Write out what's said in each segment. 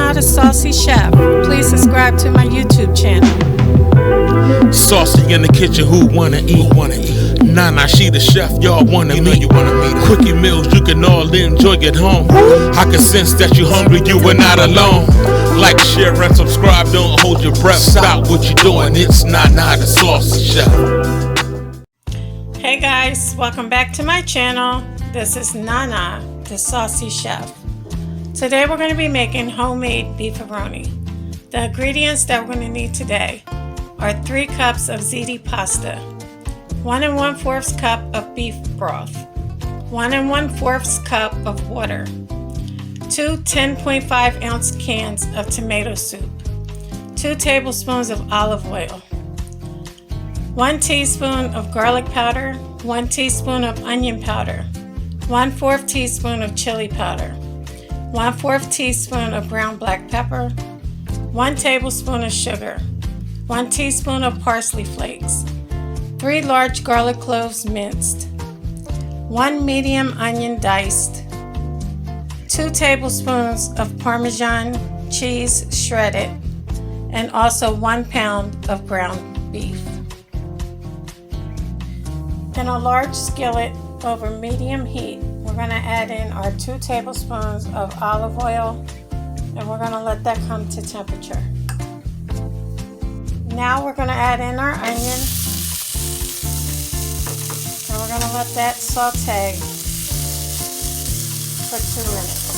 Nana the Saucy Chef. Please subscribe to my YouTube channel. Saucy in the kitchen, who wanna eat? Nana, she the chef, y'all wanna meet. You wanna meet her. Quickie meals you can all enjoy at home. I can sense that you hungry, you are not alone. Like, share, and subscribe, don't hold your breath. Stop what you doing, it's Nana the Saucy Chef. Hey guys, welcome back to my channel. This is Nana the Saucy Chef. Today we're going to be making homemade beefaroni. The ingredients that we're going to need today are 3 cups of ziti pasta, 1 1/4 cup of beef broth, 1 1/4 cup of water, 2 10.5 ounce cans of tomato soup, 2 tablespoons of olive oil, 1 teaspoon of garlic powder, 1 teaspoon of onion powder, 1/4 teaspoon of chili powder, 1/4 teaspoon of ground black pepper, 1 tablespoon of sugar, 1 teaspoon of parsley flakes, 3 large garlic cloves minced, 1 medium onion diced, 2 tablespoons of parmesan cheese shredded, and also 1 pound of ground beef. In a large skillet over medium heat, we're going to add in our 2 tablespoons of olive oil, and we're going to let that come to temperature. Now we're going to add in our onion, and we're going to let that saute for 2 minutes.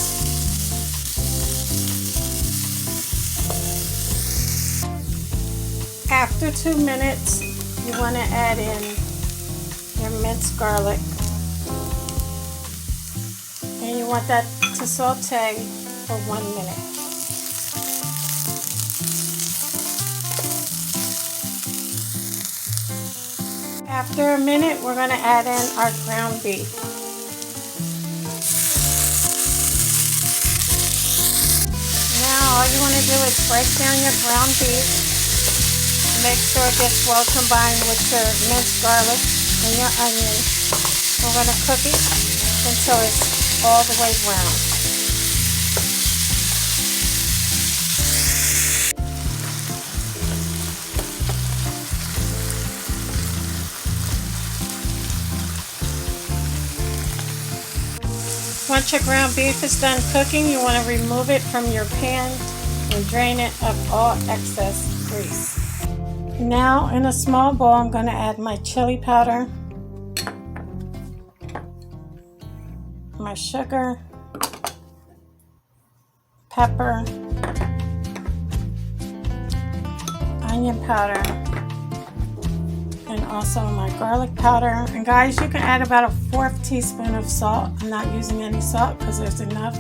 After 2 minutes, you want to add in your minced garlic, and you want that to saute for 1 minute. After a minute, we're going to add in our ground beef. Now all you want to do is break down your ground beef. Make sure it gets well combined with your minced garlic and your onion. We're going to cook it until it's all the way brown. Once your ground beef is done cooking, you want to remove it from your pan and drain it of all excess grease. Now in a small bowl, I'm going to add my chili powder, my sugar, pepper, onion powder, and also my garlic powder. And guys, you can add about a 1/4 teaspoon of salt. I'm not using any salt because there's enough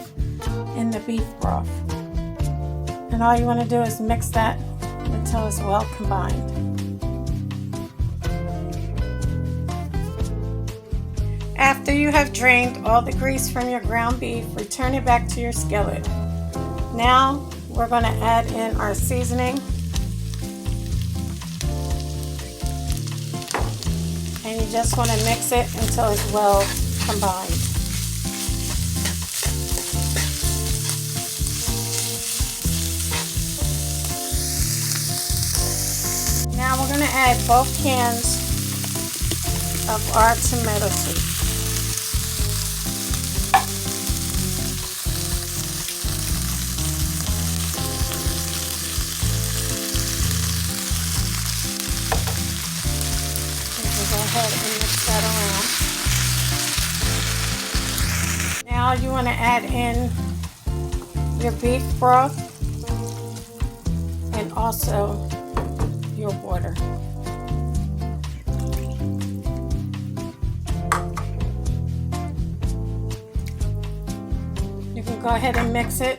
in the beef broth. And all you want to do is mix that until it's well combined. After you have drained all the grease from your ground beef, return it back to your skillet. Now we're going to add in our seasoning. And you just want to mix it until it's well combined. Now we're going to add both cans of our tomato soup. Go ahead and mix that around. Now you want to add in your beef broth and also your water. You can go ahead and mix it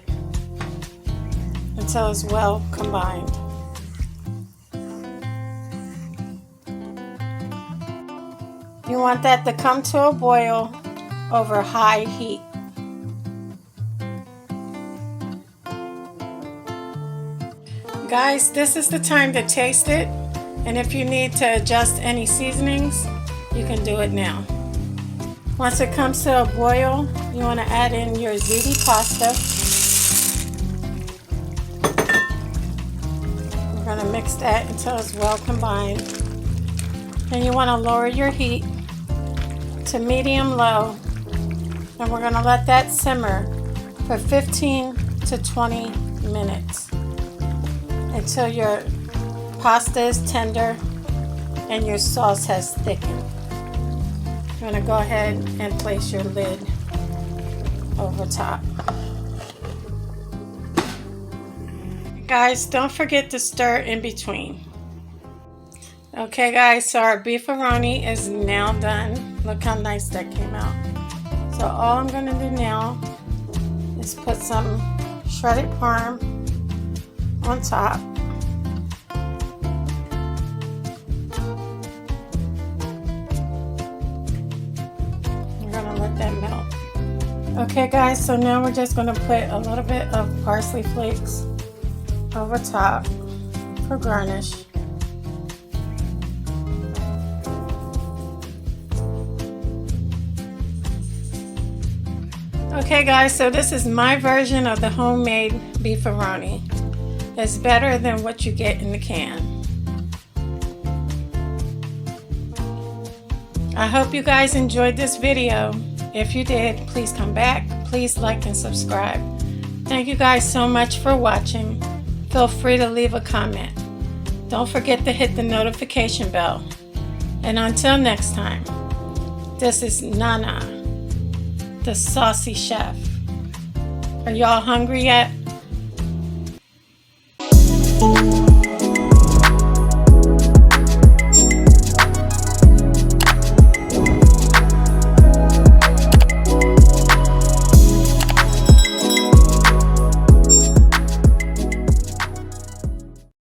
until it's well combined. You want that to come to a boil over high heat. Guys, this is the time to taste it, and if you need to adjust any seasonings, you can do it now. Once it comes to a boil, you want to add in your ziti pasta. mix that until it's well combined. And you want to lower your heat to medium-low. And we're going to let that simmer for 15 to 20 minutes until your pasta is tender and your sauce has thickened. You're going to go ahead and place your lid over top. Guys, don't forget to stir in between. Okay guys, so our beefaroni is now done. Look how nice that came out. So all I'm going to do now is put some shredded parm on top. I'm going to let that melt. Okay guys, so now we're just going to put a little bit of parsley flakes over top for garnish. Okay guys, so this is my version of the homemade beefaroni. It's better than what you get in the can. I hope you guys enjoyed this video. If you did, please come back. Please like and subscribe. Thank you guys so much for watching. Feel free to leave a comment. Don't forget to hit the notification bell. And until next time, this is Nana, the Saucy Chef. Are y'all hungry yet?